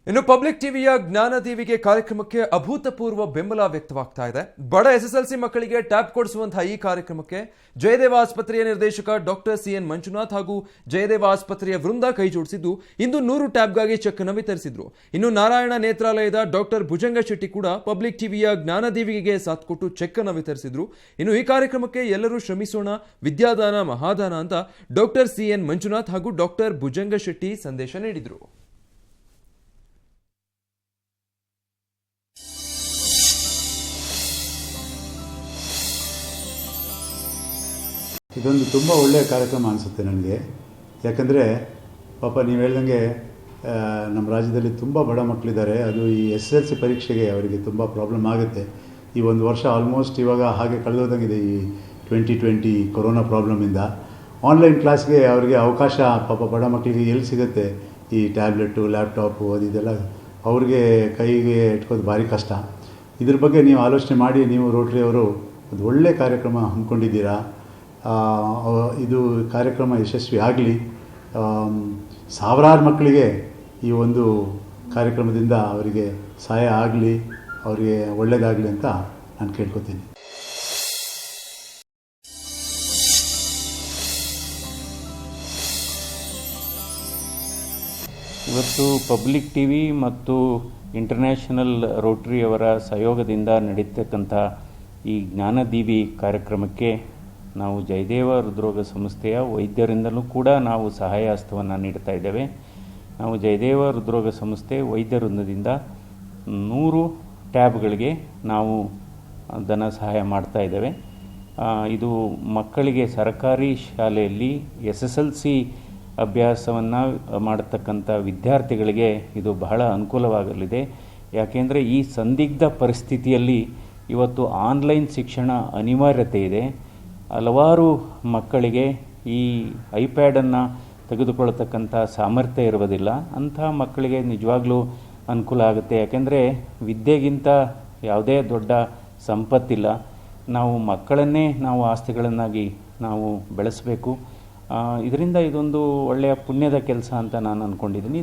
ಇನ್ನು ಪಬ್ಲಿಕ್ ಟಿವಿಯ ಜ್ಞಾನದೀವಿಗೆ ಕಾರ್ಯಕ್ರಮಕ್ಕೆ ಅಭೂತಪೂರ್ವ ಬೆಂಬಲ ವ್ಯಕ್ತವಾಗ್ತಾ ಇದೆ. ಬಡ ಎಸ್ಎಸ್ಎಲ್ಸಿ ಮಕ್ಕಳಿಗೆ ಟ್ಯಾಬ್ ಕೊಡಿಸುವಂತಹ ಈ ಕಾರ್ಯಕ್ರಮಕ್ಕೆ ಜಯದೇವ ಆಸ್ಪತ್ರೆಯ ನಿರ್ದೇಶಕ ಡಾಕ್ಟರ್ ಸಿಎನ್ ಮಂಜುನಾಥ್ ಹಾಗೂ ಜಯದೇವ ಆಸ್ಪತ್ರೆಯ ವೃಂದ ಕೈ ಜೋಡಿಸಿದ್ದು ಇಂದು 100 ಟ್ಯಾಬ್ಗಾಗಿ ಚೆಕ್ ಅನ್ನು ವಿತರಿಸಿದ್ರು. ಇನ್ನು ನಾರಾಯಣ ನೇತ್ರಾಲಯದ ಡಾಕ್ಟರ್ ಭುಜಂಗ ಶೆಟ್ಟಿ ಕೂಡ ಪಬ್ಲಿಕ್ ಟಿವಿಯ ಜ್ಞಾನದೀವಿಗೆ ಸಾಥ್ ಕೊಟ್ಟು ಚೆಕ್ ಅನ್ನು ವಿತರಿಸಿದ್ರು. ಇನ್ನು ಈ ಕಾರ್ಯಕ್ರಮಕ್ಕೆ ಎಲ್ಲರೂ ಶ್ರಮಿಸೋಣ, ವಿದ್ಯಾದಾನ ಮಹಾದಾನ ಅಂತ ಡಾಕ್ಟರ್ ಸಿಎನ್ ಮಂಜುನಾಥ್ ಹಾಗೂ ಡಾಕ್ಟರ್ ಭುಜಂಗ ಶೆಟ್ಟಿ ಸಂದೇಶ ನೀಡಿದ್ರು. ಇದೊಂದು ತುಂಬ ಒಳ್ಳೆಯ ಕಾರ್ಯಕ್ರಮ ಅನಿಸುತ್ತೆ ನನಗೆ. ಯಾಕಂದರೆ ಪಾಪ ನೀವು ಹೇಳ್ದಂಗೆ ನಮ್ಮ ರಾಜ್ಯದಲ್ಲಿ ತುಂಬ ಬಡ ಮಕ್ಕಳಿದ್ದಾರೆ. ಅದು ಈ SSLC ಪರೀಕ್ಷೆಗೆ ಅವರಿಗೆ ತುಂಬ ಪ್ರಾಬ್ಲಮ್ ಆಗುತ್ತೆ. ಈ ಒಂದು ವರ್ಷ ಆಲ್ಮೋಸ್ಟ್ ಇವಾಗ ಹಾಗೆ ಕಳೆದೋದಂಗಿದೆ. ಈ 2020 ಕೊರೋನಾ ಪ್ರಾಬ್ಲಮಿಂದ ಆನ್ಲೈನ್ ಕ್ಲಾಸ್ಗೆ ಅವರಿಗೆ ಅವಕಾಶ ಪಾಪ ಬಡ ಮಕ್ಕಳಿಗೆ ಎಲ್ಲಿ ಸಿಗುತ್ತೆ. ಈ ಟ್ಯಾಬ್ಲೆಟು, ಲ್ಯಾಪ್ಟಾಪು ಇದೆಲ್ಲ ಅವ್ರಿಗೆ ಕೈಗೆ ಇಟ್ಕೋದು ಭಾರಿ ಕಷ್ಟ. ಇದ್ರ ಬಗ್ಗೆ ನೀವು ಆಲೋಚನೆ ಮಾಡಿ ನೀವು ರೋಟ್ರಿ ಅವರು ಒಂದು ಒಳ್ಳೆಯ ಕಾರ್ಯಕ್ರಮ ಹಮ್ಮಿಕೊಂಡಿದ್ದೀರಾ. ಇದು ಕಾರ್ಯಕ್ರಮ ಯಶಸ್ವಿ ಆಗಲಿ. ಸಾವಿರಾರು ಮಕ್ಕಳಿಗೆ ಈ ಒಂದು ಕಾರ್ಯಕ್ರಮದಿಂದ ಅವರಿಗೆ ಸಹಾಯ ಆಗಲಿ, ಅವರಿಗೆ ಒಳ್ಳೆಯದಾಗಲಿ ಅಂತ ನಾನು ಕೇಳ್ಕೊತೀನಿ. ಇವತ್ತು ಪಬ್ಲಿಕ್ ಟಿವಿ ಮತ್ತು ಇಂಟರ್ನ್ಯಾಷನಲ್ ರೋಟರಿ ಅವರ ಸಹಯೋಗದಿಂದ ನಡೀತಕ್ಕಂಥ ಈ ಜ್ಞಾನದೀವಿ ಕಾರ್ಯಕ್ರಮಕ್ಕೆ ನಾವು ಜಯದೇವ ಹೃದ್ರೋಗ ಸಂಸ್ಥೆಯ ವೈದ್ಯರಿಂದಲೂ ಕೂಡ ನಾವು ಸಹಾಯ ಹಸ್ತವನ್ನು ನೀಡ್ತಾ ಇದ್ದೇವೆ. ನಾವು ಜಯದೇವ ಹೃದ್ರೋಗ ಸಂಸ್ಥೆ ವೈದ್ಯವೃಂದದಿಂದ 100 ಟ್ಯಾಬ್ಗಳಿಗೆ ನಾವು ಧನ ಸಹಾಯ ಮಾಡ್ತಾ ಇದ್ದೇವೆ. ಇದು ಮಕ್ಕಳಿಗೆ ಸರ್ಕಾರಿ ಶಾಲೆಯಲ್ಲಿ SSLC ಅಭ್ಯಾಸವನ್ನು ಮಾಡತಕ್ಕಂಥ ವಿದ್ಯಾರ್ಥಿಗಳಿಗೆ ಇದು ಬಹಳ ಅನುಕೂಲವಾಗಲಿದೆ. ಯಾಕೆಂದರೆ ಈ ಸಂದಿಗ್ಧ ಪರಿಸ್ಥಿತಿಯಲ್ಲಿ ಇವತ್ತು ಆನ್ಲೈನ್ ಶಿಕ್ಷಣ ಅನಿವಾರ್ಯತೆ ಇದೆ. ಹಲವಾರು ಮಕ್ಕಳಿಗೆ ಈ ಐಪ್ಯಾಡನ್ನು ತೆಗೆದುಕೊಳ್ಳತಕ್ಕಂಥ ಸಾಮರ್ಥ್ಯ ಇರುವುದಿಲ್ಲ. ಅಂಥ ಮಕ್ಕಳಿಗೆ ನಿಜವಾಗ್ಲೂ ಅನುಕೂಲ ಆಗುತ್ತೆ. ಯಾಕೆಂದರೆ ವಿದ್ಯೆಗಿಂತ ಯಾವುದೇ ದೊಡ್ಡ ಸಂಪತ್ತಿಲ್ಲ. ನಾವು ಮಕ್ಕಳನ್ನೇ ನಾವು ಆಸ್ತಿಗಳನ್ನಾಗಿ ನಾವು ಬೆಳೆಸಬೇಕು. ಇದರಿಂದ ಇದೊಂದು ಒಳ್ಳೆಯ ಪುಣ್ಯದ ಕೆಲಸ ಅಂತ ನಾನು ಅಂದ್ಕೊಂಡಿದ್ದೀನಿ.